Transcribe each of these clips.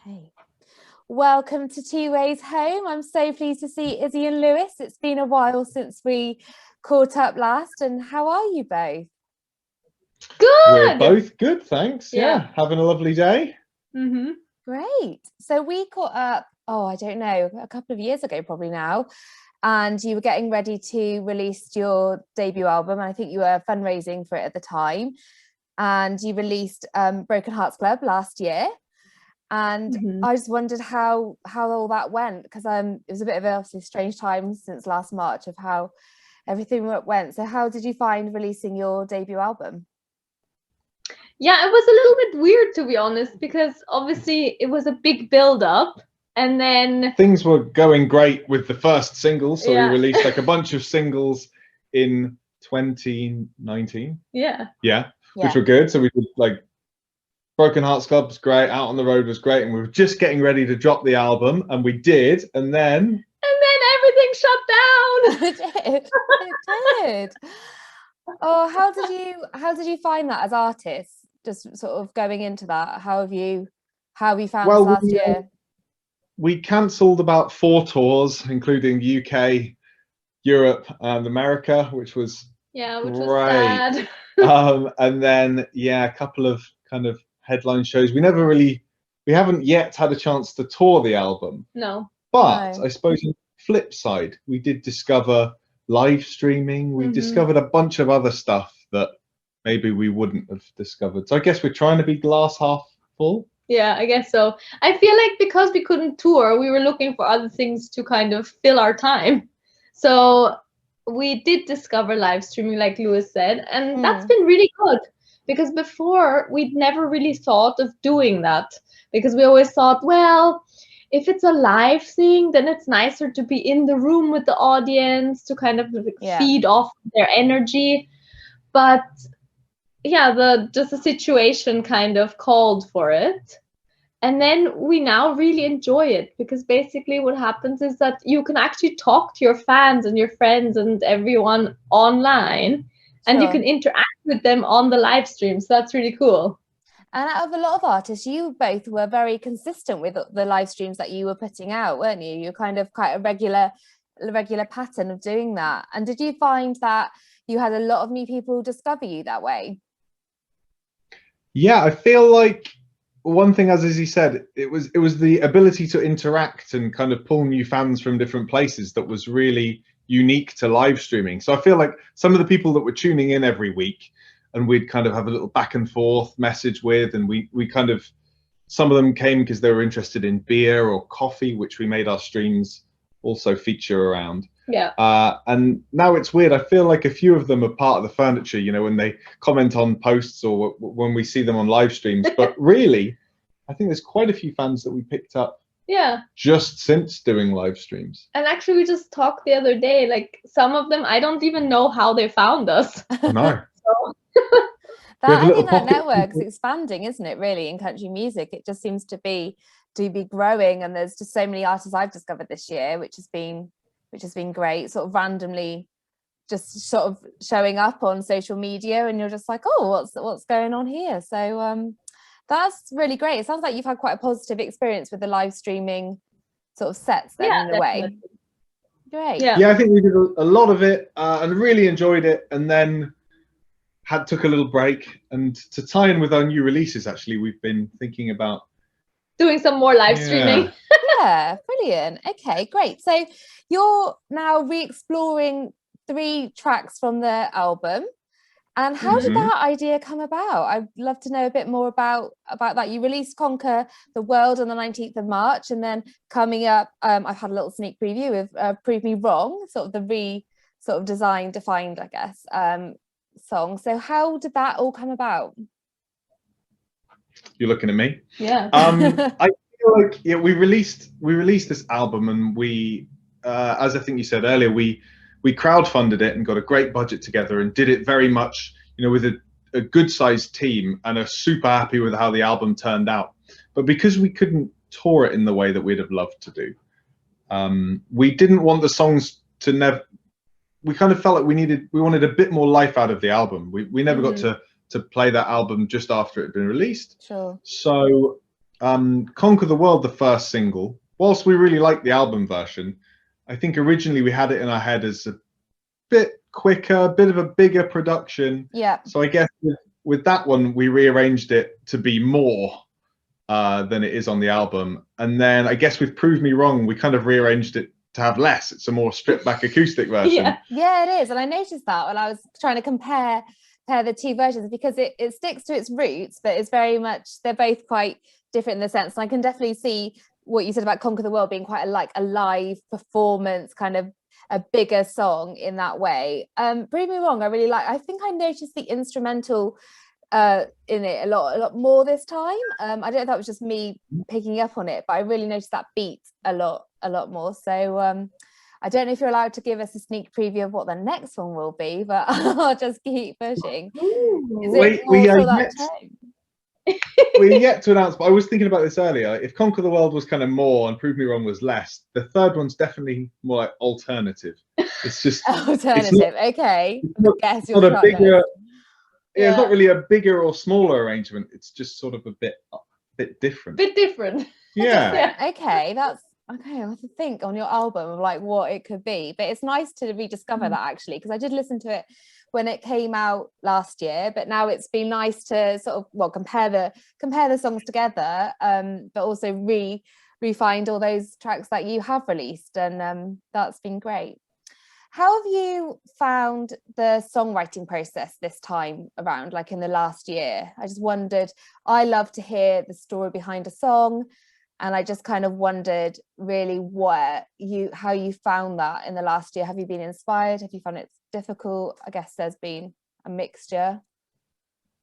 Okay. Welcome to Two Ways Home. I'm so pleased to see Isi and Lewis. It's been a while since we caught up last. And how are you both? Good. We're both good, thanks. Yeah. Having a lovely day. Great. So we caught up, I don't know, a couple of years ago probably now. And you were getting ready to release your debut album. And I think you were fundraising for it at the time. And you released Broken Hearts Club last year. And I just wondered how all that went, because it was a bit of a obviously strange time since last March of how everything went. So how did you find releasing your debut album? Yeah, it was a little bit weird, to be honest, because obviously it was a big build up, and then things were going great with the first single, so Yeah. we released like a bunch of singles in 2019. Yeah. Which were good. So we did like Broken Hearts Club was great, Out on the Road was great, and we were just getting ready to drop the album, and we did, and then everything shut down. It did. Oh, how did you find that as artists? Just sort of going into that, how have you found this last year? We cancelled about 4 tours, including UK, Europe, and America, which was was great. sad. And then a couple of kind of headline shows. We haven't yet had a chance to tour the album. No. But I suppose on the flip side, we did discover live streaming. We discovered a bunch of other stuff that maybe we wouldn't have discovered. So I guess we're trying to be glass half full. Yeah, I guess so. I feel like because we couldn't tour, we were looking for other things to kind of fill our time. So we did discover live streaming, like Lewis said, and that's been really good, because before we'd never really thought of doing that, because we always thought, well, if it's a live thing, then it's nicer to be in the room with the audience to kind of feed off their energy. But yeah, the situation kind of called for it. And then we now really enjoy it, because basically what happens is that you can actually talk to your fans and your friends and everyone online, and you can interact with them on the live stream. So that's really cool. And out of a lot of artists, you both were very consistent with the live streams that you were putting out, weren't you? You're kind of quite a regular pattern of doing that. And did you find that you had a lot of new people discover you that way? Yeah, I feel like one thing, as Izzy said, it was the ability to interact and kind of pull new fans from different places that was really unique to live streaming. So I feel like some of the people that were tuning in every week, and we'd kind of have a little back and forth message with, and we kind of, some of them came because they were interested in beer or coffee, which we made our streams also feature around. Yeah. And now it's weird. I feel like a few of them are part of the furniture, you know, when they comment on posts or when we see them on live streams. But really, I think there's quite a few fans that we picked up just since doing live streams. And actually, we just talked the other day, like some of them, I don't even know how they found us. No. I think that network's expanding, isn't it, really, in country music? It just seems to be growing, and there's just so many artists I've discovered this year, which has been great, sort of randomly just sort of showing up on social media, and you're just like, oh, what's going on here? So that's really great. It sounds like you've had quite a positive experience with the live streaming sort of sets then, in a way. Great. Yeah, I think we did a lot of it and really enjoyed it, and then took a little break. And to tie in with our new releases, actually, we've been thinking about doing some more live streaming. Yeah, brilliant. Okay, great. So you're now re-exploring 3 tracks from the album. And how did that idea come about? I'd love to know a bit more about that. You released Conquer the World on the 19th of March, and then coming up, I've had a little sneak preview of Prove Me Wrong, sort of the defined, I guess, song. So how did that all come about? You're looking at me. Yeah. I feel like we released this album, and we, as I think you said earlier, we crowdfunded it and got a great budget together and did it very much, you know, with a good sized team, and are super happy with how the album turned out. But because we couldn't tour it in the way that we'd have loved to do, we didn't want the songs to we kind of felt like we wanted a bit more life out of the album. We never got to play that album just after it had been released. Sure. So Conquer the World, the first single, whilst we really liked the album version, I think originally we had it in our head as a bit quicker, a bit of a bigger production. Yeah. So I guess with that one, we rearranged it to be more than it is on the album. And then I guess with Prove Me Wrong, we kind of rearranged it to have less. It's a more stripped back acoustic version. Yeah, it is. And I noticed that when I was trying to compare the two versions, because it sticks to its roots, but it's very much, they're both quite different in the sense. And I can definitely see what you said about Conquer the World being quite a live performance, kind of a bigger song in that way. Prove Me Wrong, I really like. I think I noticed the instrumental in it a lot more this time. I don't know if that was just me picking up on it, but I really noticed that beat a lot more. So I don't know if you're allowed to give us a sneak preview of what the next one will be, but I'll just keep pushing. Is it more so that tone? We're yet to announce, but I was thinking about this earlier. If Conquer the World was kind of more and Prove Me Wrong was less, the third one's definitely more like alternative. It's just alternative. It's not, okay. It's not a bigger. Yeah, it's not really a bigger or smaller arrangement. It's just sort of a bit different. Yeah. Okay, that's okay. I have to think on your album of like what it could be, but it's nice to rediscover that actually, because I did listen to it when it came out last year, but now it's been nice to sort of compare the songs together, but also refined all those tracks that you have released, and that's been great. How have you found the songwriting process this time around, like in the last year? I just wondered, I love to hear the story behind a song, and I just kind of wondered really how you found that in the last year. Have you been inspired? Have you found it difficult? I guess there's been a mixture.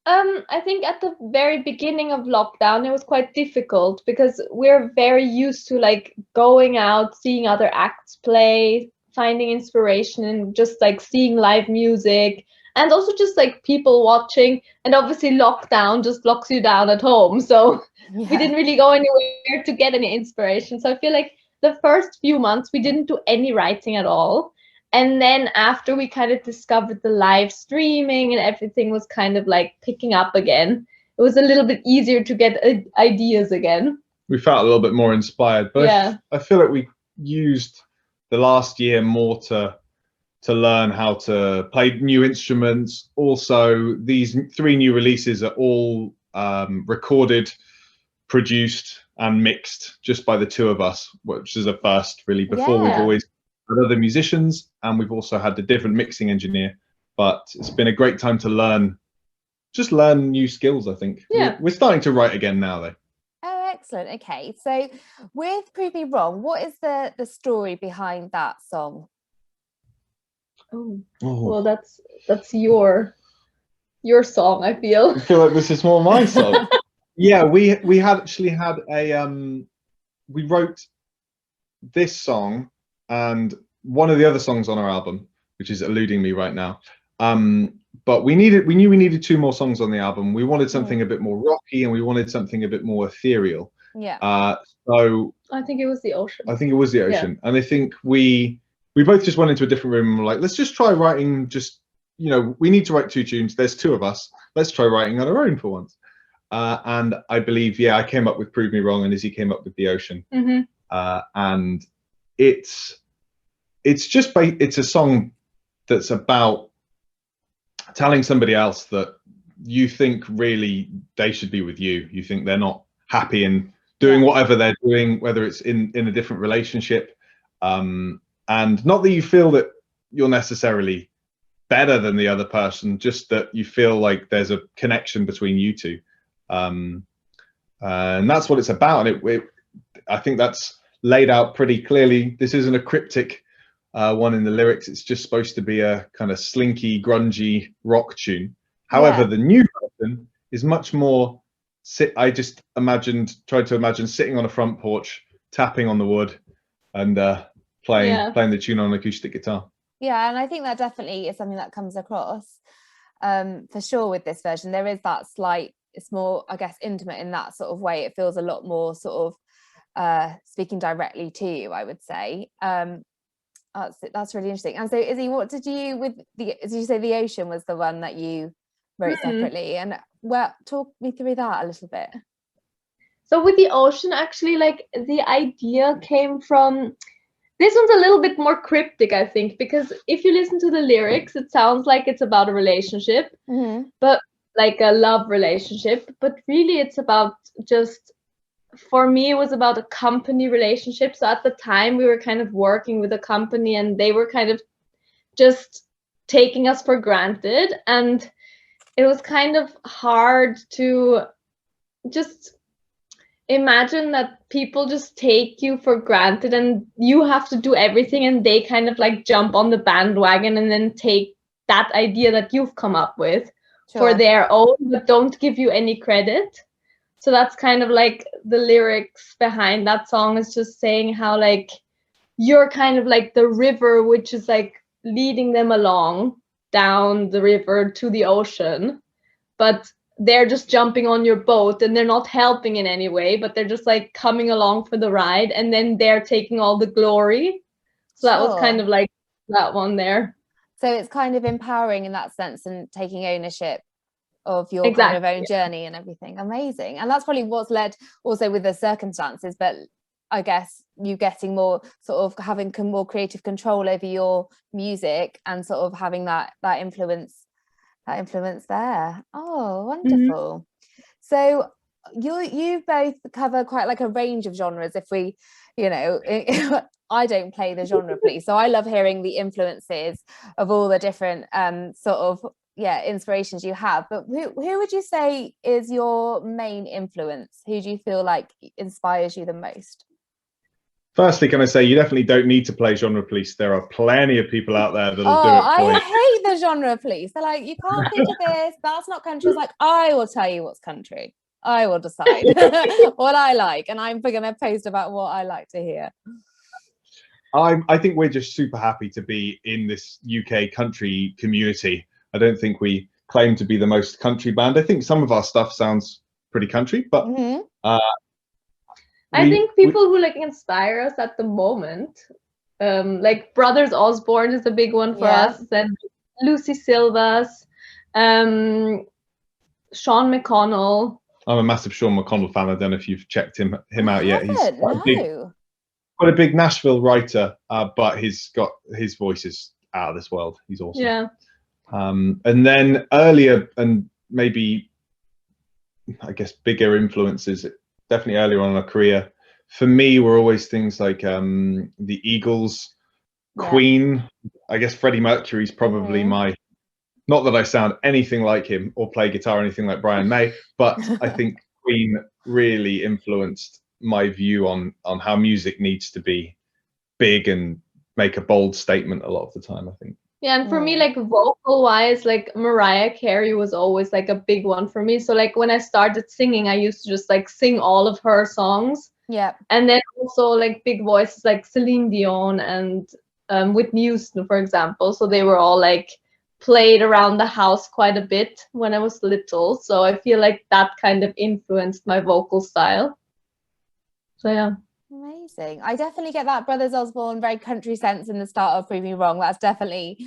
I think at the very beginning of lockdown, it was quite difficult because we're very used to like going out, seeing other acts play, finding inspiration and just like seeing live music, and also just like people watching. And obviously lockdown just locks you down at home, so we didn't really go anywhere to get any inspiration. So I feel like the first few months we didn't do any writing at all, and then after we kind of discovered the live streaming and everything was kind of like picking up again, it was a little bit easier to get ideas again. We felt a little bit more inspired, but yeah. I feel like we used the last year more to learn how to play new instruments. Also, these 3 new releases are all recorded, produced and mixed just by the 2 of us, which is a first really. Before we've always had other musicians, and we've also had a different mixing engineer, but it's been a great time to learn new skills. I think we're starting to write again now though. Excellent. Okay, so with Prove Me Wrong, what is the story behind that song? Well, that's your song. I feel like this is more my song. Yeah, we had actually had we wrote this song and one of the other songs on our album, which is eluding me right now. But we knew we needed 2 more songs on the album. We wanted something a bit more rocky, and we wanted something a bit more ethereal. So I think it was the ocean. And I think we both just went into a different room and were like, let's just try writing. Just, we need to write 2 tunes. There's 2 of us. Let's try writing on our own for once. And I believe, I came up with Prove Me Wrong, and Izzy came up with The Ocean. And it's a song that's about telling somebody else that you think really they should be with you. You think they're not happy in doing whatever they're doing, whether it's in a different relationship. And not that you feel that you're necessarily better than the other person, just that you feel like there's a connection between you 2. And that's what it's about. And I think that's laid out pretty clearly. This isn't a cryptic one in the lyrics. It's just supposed to be a kind of slinky, grungy rock tune. However, the new version is much more. I just tried to imagine sitting on a front porch, tapping on the wood, and playing the tune on an acoustic guitar. Yeah, and I think that definitely is something that comes across for sure with this version. There is that slight. It's more, I guess, intimate in that sort of way. It feels a lot more sort of speaking directly to you, I would say. That's really interesting. And so, Izzy, what did you did you say The Ocean was the one that you wrote separately? And talk me through that a little bit. So with the ocean, actually, like the idea came from, this one's a little bit more cryptic, I think, because if you listen to the lyrics, it sounds like it's about a relationship, but like a love relationship. But really, it's about just, for me, it was about a company relationship. So at the time, we were kind of working with a company, and they were kind of just taking us for granted. And it was kind of hard to just imagine that people just take you for granted and you have to do everything, and they kind of like jump on the bandwagon and then take that idea that you've come up with for their own, but don't give you any credit. So that's kind of like the lyrics behind that song, is just saying how like you're kind of like the river which is like leading them along down the river to the ocean, but they're just jumping on your boat and they're not helping in any way, but they're just like coming along for the ride, and then they're taking all the glory. So that was kind of like that one there. So it's kind of empowering in that sense and taking ownership of your kind of own journey and everything. Amazing. And that's probably what's led also with the circumstances, but I guess you getting more sort of having more creative control over your music and sort of having that influence there. Oh, wonderful. So you both cover quite like a range of genres. If we, you know, I don't play the genre police, so I love hearing the influences of all the different sort of inspirations you have. But who would you say is your main influence? Who do you feel like inspires you the most? Firstly, can I say you definitely don't need to play genre police. There are plenty of people out there that'll do it for you. I hate the genre police. They're like, you can't think of this, that's not country. It's like, I will tell you what's country. I will decide what I like, and I'm going to post about what I like to hear. I think we're just super happy to be in this UK country community. I don't think we claim to be the most country band. I think some of our stuff sounds pretty country, but I think people who like inspire us at the moment, like Brothers Osborne is a big one for us, and Lucy Silvas, Sean McConnell. I'm a massive Sean McConnell fan. I don't know if you've checked him out yet. He's quite a big Nashville writer, but his voice is out of this world. He's awesome. Yeah. And then earlier, and maybe I guess bigger influences, definitely earlier on in our career, for me were always things like the Eagles, Queen. I guess Freddie Mercury's probably my, not that I sound anything like him or play guitar or anything like Brian May, but I think Queen really influenced my view on how music needs to be big and make a bold statement a lot of the time, I think. Yeah, and for me, like vocal wise, like Mariah Carey was always like a big one for me. So like when I started singing, I used to just like sing all of her songs. Yeah. And then also like big voices like Celine Dion and Whitney Houston, for example. So they were all like played around the house quite a bit when I was little. So I feel like that kind of influenced my vocal style. So yeah. Amazing. I definitely get that Brothers Osborne very country sense in the start of Prove Me Wrong. That's definitely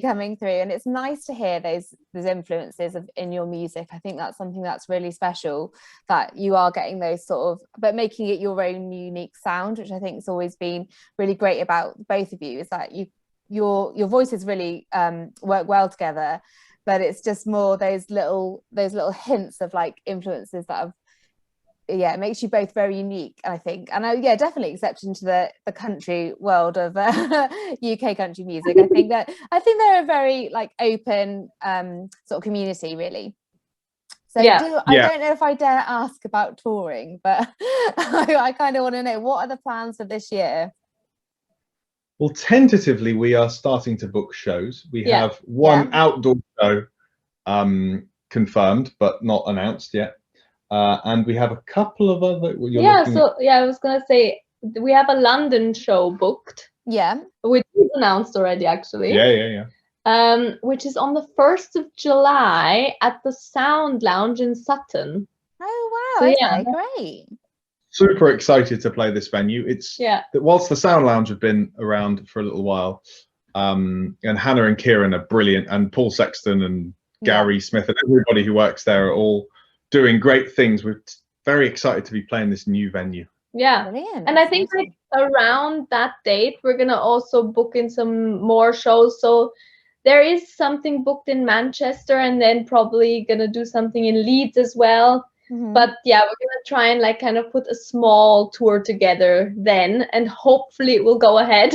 coming through, and it's nice to hear those influences in your music. I think that's something that's really special, that you are getting those sort of, but making it your own unique sound, which I think has always been really great about both of you, is that your voices really work well together, but it's just more those little hints of like influences that have, it makes you both very unique, I think. And definitely exception to the country world of UK country music. I think they're a very like open sort of community, really. So I don't know if I dare ask about touring, but I kind of want to know, what are the plans for this year? Well, tentatively, we are starting to book shows. We have one outdoor show confirmed, but not announced yet. And we have a couple of other. I was gonna say we have a London show booked. Yeah, which is announced already, actually. Yeah. Which is on the 1st of July at the Sound Lounge in Sutton. Oh wow! So, okay, great. Super excited to play this venue. It's whilst the Sound Lounge have been around for a little while, and Hannah and Kieran are brilliant, and Paul Sexton and Gary Smith and everybody who works there are all doing great things with very excited to be playing this new venue. Yeah. Brilliant. And I think like around that date, we're gonna also book in some more shows. So there is something booked in Manchester, and then probably gonna do something in Leeds as well. But yeah, we're gonna try and like kind of put a small tour together then, and hopefully it will go ahead.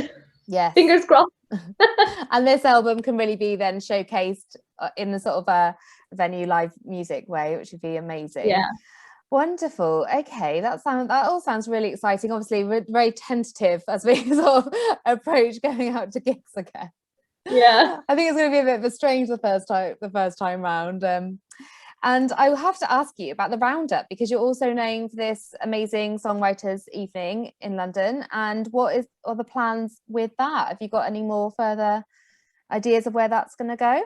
Yes. Fingers crossed. And this album can really be then showcased in the sort of a venue live music way, which would be amazing. Yeah. Wonderful. Okay, that all sounds really exciting. Obviously, we're very tentative as we sort of approach going out to gigs again. Yeah. I think it's going to be a bit of a strange the first time round. And I will have to ask you about the roundup, because you're also known for this amazing songwriters evening in London. And what are the plans with that? Have you got any more further ideas of where that's going to go?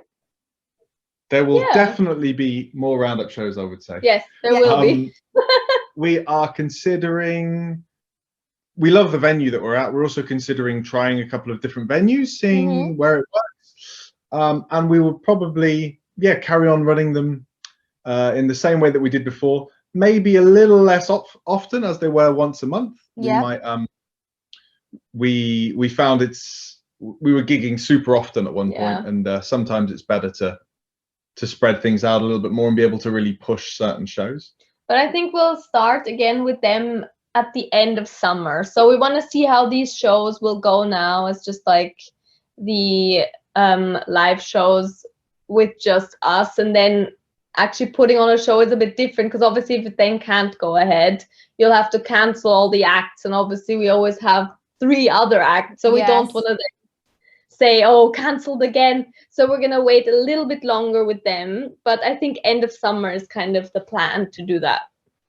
There will definitely be more roundup shows, I would say. Yes, there will be. We are considering, we love the venue that we're at. We're also considering trying a couple of different venues, seeing where it works. And we will probably, carry on running them in the same way that we did before. Maybe a little less often, as they were once a month. We might, we found we were gigging super often at one point, and sometimes it's better to spread things out a little bit more and be able to really push certain shows. But I think we'll start again with them at the end of summer. So we want to see how these shows will go now. It's just like the live shows with just us, and then actually putting on a show is a bit different, because obviously if it then can't go ahead, you'll have to cancel all the acts, and obviously we always have 3 other acts, so we don't want to say, oh, cancelled again. So we're gonna wait a little bit longer with them, but I think end of summer is kind of the plan to do that.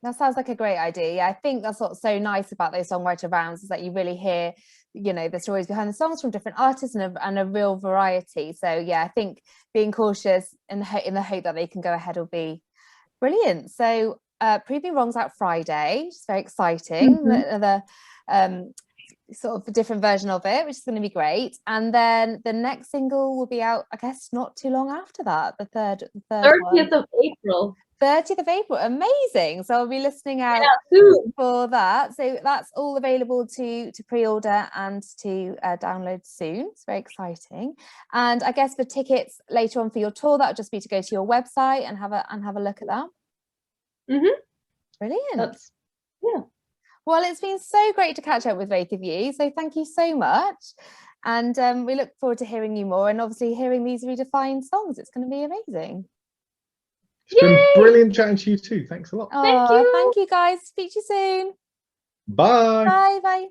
That sounds like a great idea. Yeah, I think that's what's so nice about those songwriter rounds, is that you really hear, you know, the stories behind the songs from different artists and a real variety. So yeah, I think being cautious in the hope that they can go ahead will be brilliant. So Proving Wrong's out Friday, which is very exciting. The sort of a different version of it, which is going to be great. And then the next single will be out, I guess, not too long after that, the third 30th of April. 30th of April, amazing. So I'll be listening out for that. So that's all available to pre-order and to download soon. It's very exciting. And I guess for tickets later on for your tour, that would just be to go to your website and have a look at that. Brilliant. Well, it's been so great to catch up with both of you. So thank you so much. And we look forward to hearing you more, and obviously hearing these redefined songs. It's going to be amazing. It's been brilliant chatting to you too. Thanks a lot. Thank you guys. Speak to you soon. Bye. Bye.